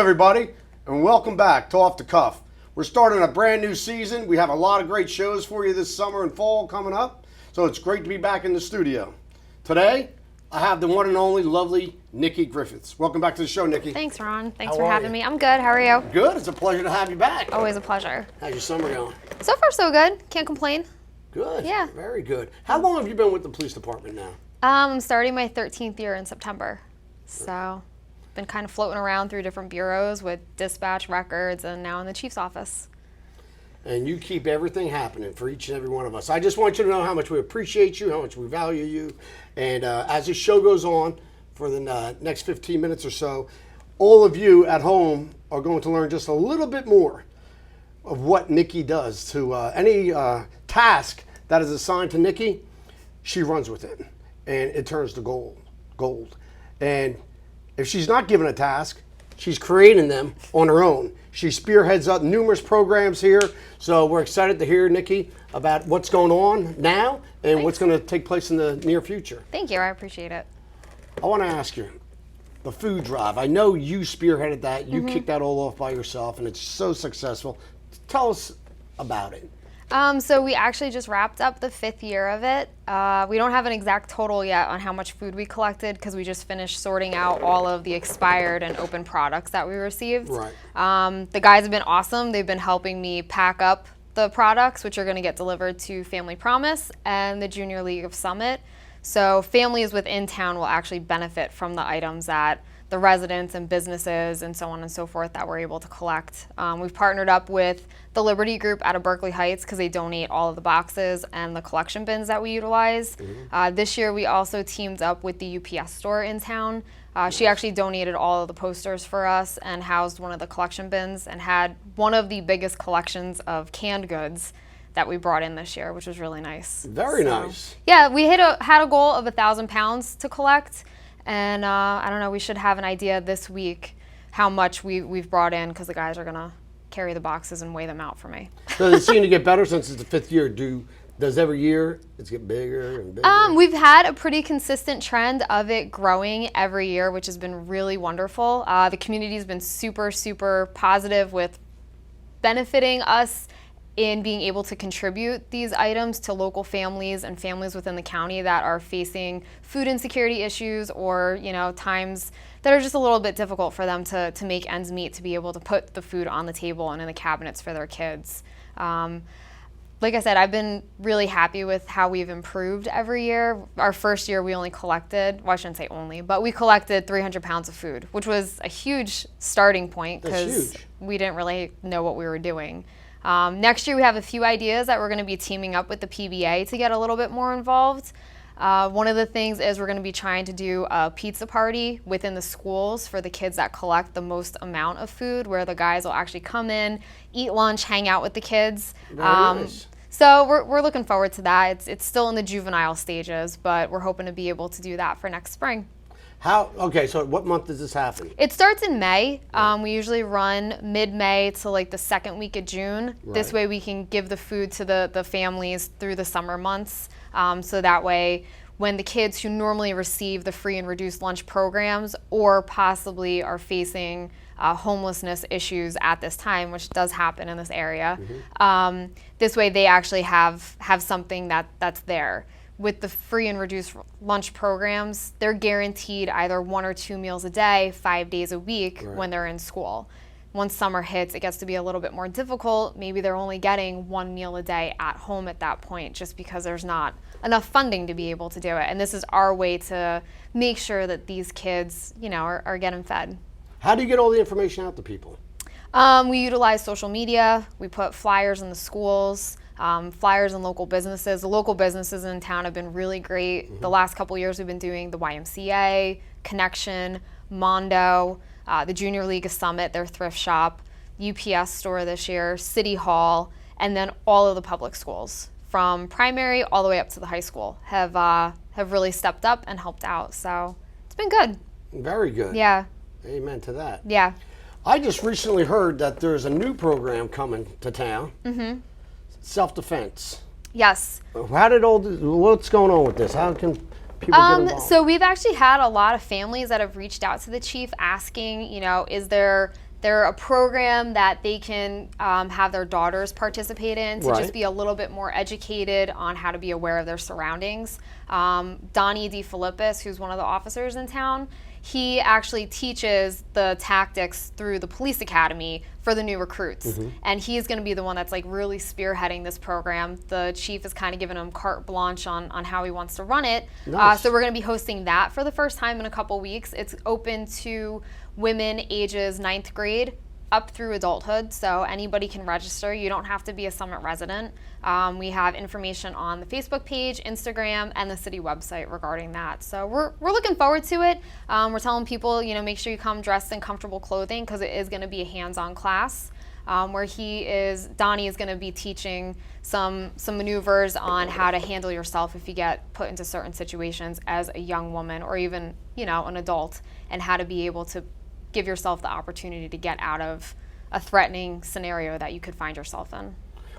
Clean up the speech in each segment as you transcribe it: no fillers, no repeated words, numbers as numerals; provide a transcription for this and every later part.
everybody, and welcome back to Off the Cuff. We're starting a brand new season. We have a lot of great shows for you this summer and fall coming up, so it's great to be back in the studio. Today, I have the one and only lovely Nikki Griffiths. Welcome back to the show, Nikki. Thanks, Ron. Thanks for having me. I'm good. How are you? Good. It's a pleasure to have you back. Always a pleasure. How's your summer going? So far, so good. Can't complain. Good. Yeah. Very good. How long have you been with the police department now? I'm starting my 13th year in September. So, been kind of floating around through different bureaus with dispatch records and now in the chief's office. And you keep everything happening for each and every one of us. I just want you to know how much we appreciate you, how much we value you. And as this show goes on for the next 15 minutes or so, all of you at home are going to learn just a little bit more of what Nikki does. To any task that is assigned to Nikki, she runs with it, and it turns to gold. And if she's not given a task, she's creating them on her own. She spearheads up numerous programs here, so we're excited to hear, Nikki, about what's going on now and what's going to take place in the near future. Thank you. I appreciate it. I want to ask you, the food drive. I know you spearheaded that. You kicked that all off by yourself, and it's so successful. Tell us about it. So we actually just wrapped up the 5th year of it. We don't have an exact total yet on how much food we collected because we just finished sorting out all of the expired and open products that we received. Right. The guys have been awesome. They've been helping me pack up the products, which are going to get delivered to Family Promise and the Junior League of Summit. So families within town will actually benefit from the items that the residents and businesses and so on and so forth that we're able to collect. We've partnered up with the Liberty Group out of Berkeley Heights because they donate all of the boxes and the collection bins that we utilize. This year we also teamed up with the UPS store in town. She actually donated all of the posters for us and housed one of the collection bins and had one of the biggest collections of canned goods that we brought in this year, which was really nice. Very nice. Yeah, we had a goal of 1,000 pounds to collect. And I don't know, we should have an idea this week how much we've brought in because the guys are going to carry the boxes and weigh them out for me. Does it seem to get better since it's the 5th year? Does every year it get bigger and bigger? We've had a pretty consistent trend of it growing every year, which has been really wonderful. The community's been super, super positive with benefiting us in being able to contribute these items to local families and families within the county that are facing food insecurity issues or, times that are just a little bit difficult for them to make ends meet, to be able to put the food on the table and in the cabinets for their kids. Like I said, I've been really happy with how we've improved every year. Our first year we only collected, well, I shouldn't say only, but we collected 300 pounds of food, which was a huge starting point because we didn't really know what we were doing. Next year we have a few ideas that we're going to be teaming up with the PBA to get a little bit more involved. One of the things is we're going to be trying to do a pizza party within the schools for the kids that collect the most amount of food, where the guys will actually come in, eat lunch, hang out with the kids. Very nice. So we're looking forward to that. It's still in the juvenile stages, but we're hoping to be able to do that for next spring. Okay, so what month does this happen? It starts in May. We usually run mid-May to like the second week of June. Right. This way we can give the food to the families through the summer months. So that way when the kids who normally receive the free and reduced lunch programs or possibly are facing homelessness issues at this time, which does happen in this area, this way they actually have something that's there. With the free and reduced lunch programs, they're guaranteed either 1 or 2 meals a day, 5 days a week when they're in school. Once summer hits, it gets to be a little bit more difficult. Maybe they're only getting 1 meal a day at home at that point, just because there's not enough funding to be able to do it. And this is our way to make sure that these kids, are getting fed. How do you get all the information out to people? We utilize social media. We put flyers in the schools. Flyers in local businesses. The local businesses in town have been really great. The last couple years we've been doing the YMCA, Connection, Mondo, the Junior League of Summit, their thrift shop, UPS store this year, City Hall, and then all of the public schools from primary all the way up to the high school have really stepped up and helped out. So it's been good. Very good. Yeah. Amen to that. Yeah. I just recently heard that there's a new program coming to town. Self-defense. Yes. What's going on with this? How can people get involved? So we've actually had a lot of families that have reached out to the chief asking, is there They're a program that they can have their daughters participate in to Right. just be a little bit more educated on how to be aware of their surroundings. Donnie DeFilippis, who's one of the officers in town, he actually teaches the tactics through the police academy for the new recruits. And he's going to be the one that's like really spearheading this program. The chief is kind of giving him carte blanche on how he wants to run it. Nice. So we're going to be hosting that for the first time in a couple weeks. It's open to women ages 9th grade up through adulthood, so anybody can register. You don't have to be a Summit resident. We have information on the Facebook page, Instagram, and the city website regarding that. So we're looking forward to it. We're telling people, make sure you come dressed in comfortable clothing because it is going to be a hands-on class where Donnie is going to be teaching some maneuvers on how to handle yourself if you get put into certain situations as a young woman or even, an adult, and how to be able to give yourself the opportunity to get out of a threatening scenario that you could find yourself in.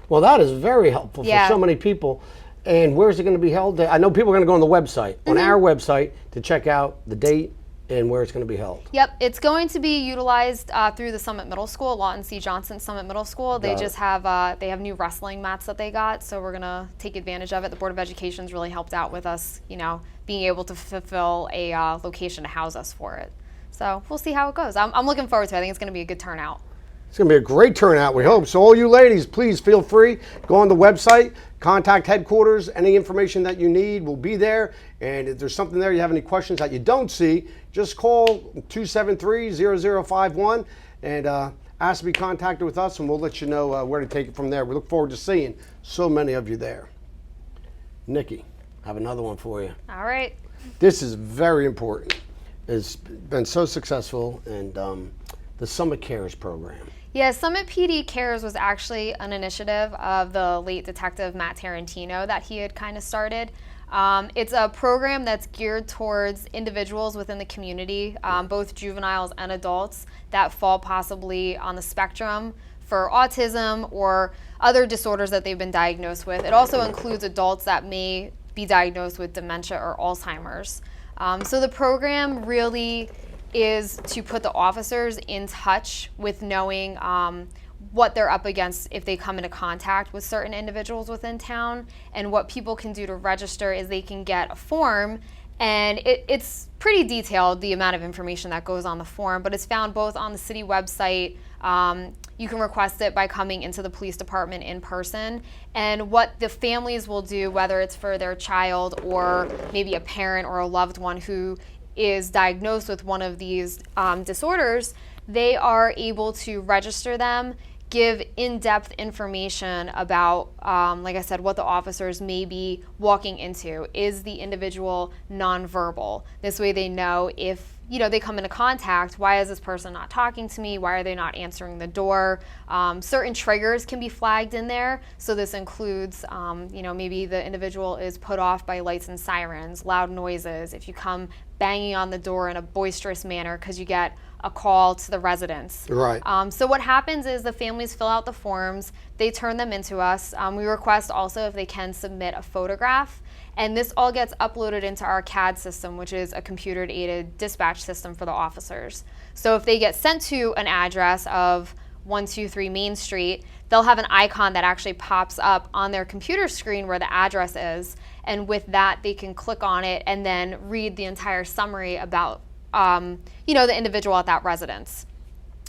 Well, that is very helpful Yeah. for so many people. And where's it going to be held? I know people are going to go on the website, on our website, to check out the date and where it's going to be held. Yep, it's going to be utilized through the Summit Middle School, Lawton C. Johnson Summit Middle School. They just have new wrestling mats that they got, so we're going to take advantage of it. The Board of Education's really helped out with us, being able to fulfill a location to house us for it. So we'll see how it goes. I'm looking forward to it. I think it's going to be a good turnout. It's going to be a great turnout, we hope. So all you ladies, please feel free. Go on the website, contact headquarters. Any information that you need will be there. And if there's something there, you have any questions that you don't see, just call 273-0051 and ask to be contacted with us, and we'll let you know where to take it from there. We look forward to seeing so many of you there. Nikki, I have another one for you. All right. This is very important. It's been so successful, and the Summit Cares program. Yeah, Summit PD Cares was actually an initiative of the late Detective Matt Tarantino that he had kind of started. It's a program that's geared towards individuals within the community, both juveniles and adults, that fall possibly on the spectrum for autism or other disorders that they've been diagnosed with. It also includes adults that may be diagnosed with dementia or Alzheimer's. So the program really is to put the officers in touch with knowing what they're up against if they come into contact with certain individuals within town. And what people can do to register is they can get a form, and it's pretty detailed, the amount of information that goes on the form, but it's found both on the city website. You can request it by coming into the police department in person. And what the families will do, whether it's for their child or maybe a parent or a loved one who is diagnosed with one of these disorders, they are able to register them, give in-depth information about, like I said, what the officers may be walking into. Is the individual nonverbal? This way they know if they come into contact, why is this person not talking to me? Why are they not answering the door? Certain triggers can be flagged in there. So this includes, maybe the individual is put off by lights and sirens, loud noises. If you come banging on the door in a boisterous manner because you get a call to the residence. Right. So what happens is the families fill out the forms, they turn them into us. We request also if they can submit a photograph, and this all gets uploaded into our CAD system, which is a computer-aided dispatch system for the officers. So if they get sent to an address of 123 Main Street, they'll have an icon that actually pops up on their computer screen where the address is, and with that they can click on it and then read the entire summary about the individual at that residence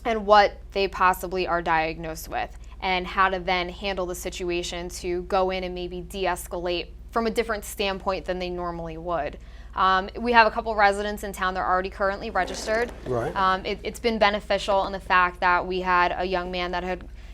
and what they possibly are diagnosed with and how to then handle the situation to go in and maybe de-escalate from a different standpoint than they normally would. We have a couple residents in town that are already currently registered. Right. It's been beneficial in the fact that we had a young man that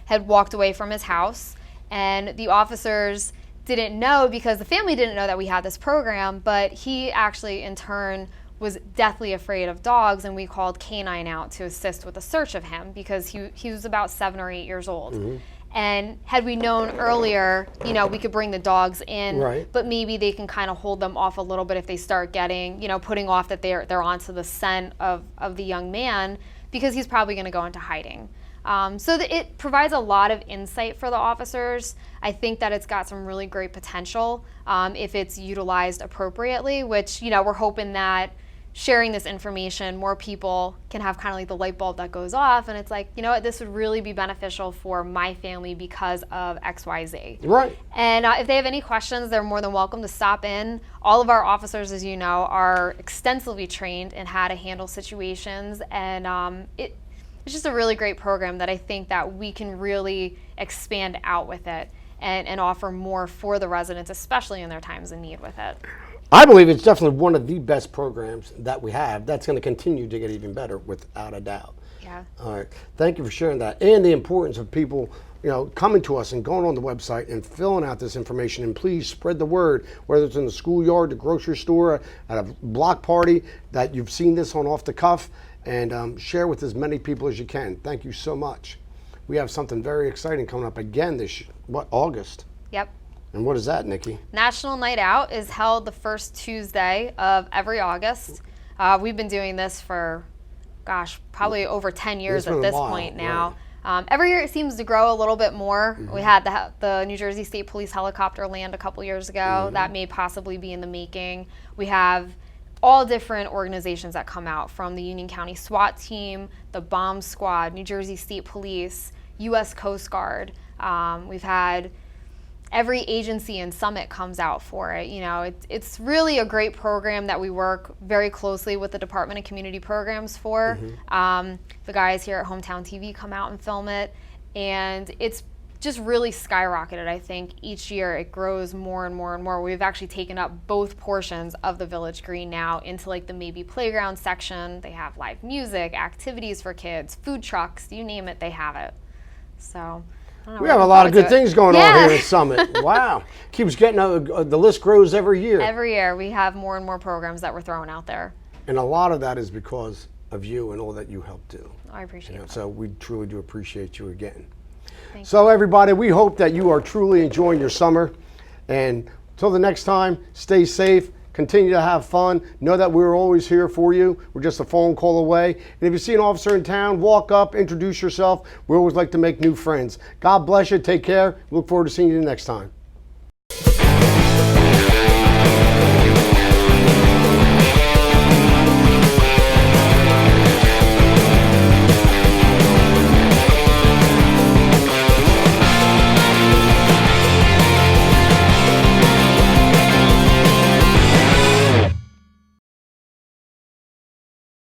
had walked away from his house, and the officers didn't know because the family didn't know that we had this program, but he actually in turn was deathly afraid of dogs, and we called K-9 out to assist with a search of him because he was about 7 or 8 years old. Mm-hmm. And had we known earlier, we could bring the dogs in, right, but maybe they can kind of hold them off a little bit if they start getting, putting off that they're onto the scent of the young man because he's probably going to go into hiding. So it provides a lot of insight for the officers. I think that it's got some really great potential if it's utilized appropriately, which, we're hoping that sharing this information, more people can have kind of like the light bulb that goes off, and it's like, you know what, this would really be beneficial for my family because of XYZ. Right. And if they have any questions, they're more than welcome to stop in. All of our officers, as you know, are extensively trained in how to handle situations, and it's just a really great program that I think that we can really expand out with it and offer more for the residents, especially in their times of need with it. I believe it's definitely one of the best programs that we have. That's going to continue to get even better, without a doubt. Yeah. All right. Thank you for sharing that, and the importance of people, coming to us and going on the website and filling out this information. And please spread the word, whether it's in the schoolyard, the grocery store, at a block party, that you've seen this on Off the Cuff, and share with as many people as you can. Thank you so much. We have something very exciting coming up again this August. Yep. And what is that, Nikki? National Night Out is held the first Tuesday of every August. We've been doing this for, probably over 10 years at this point now. Right. Every year it seems to grow a little bit more. Mm-hmm. We had the New Jersey State Police helicopter land a couple years ago. Mm-hmm. That may possibly be in the making. We have all different organizations that come out, from the Union County SWAT team, the Bomb Squad, New Jersey State Police, U.S. Coast Guard. We've had every agency and summit comes out for it. It's really a great program that we work very closely with the Department of Community Programs for. Mm-hmm. The guys here at Hometown TV come out and film it, and it's just really skyrocketed. I think each year it grows more and more and more. We've actually taken up both portions of the Village Green now into like the maybe playground section. They have live music, activities for kids, food trucks, you name it, they have it. So we have a lot of good things going on here at Summit. Wow. Keeps getting, the list grows every year. Every year we have more and more programs that we're throwing out there. And a lot of that is because of you and all that you help do. I appreciate it. So we truly do appreciate you again. Thank you. Everybody, we hope that you are truly enjoying your summer. And until the next time, stay safe. Continue to have fun. Know that we're always here for you. We're just a phone call away. And if you see an officer in town, walk up, introduce yourself. We always like to make new friends. God bless you. Take care. Look forward to seeing you next time.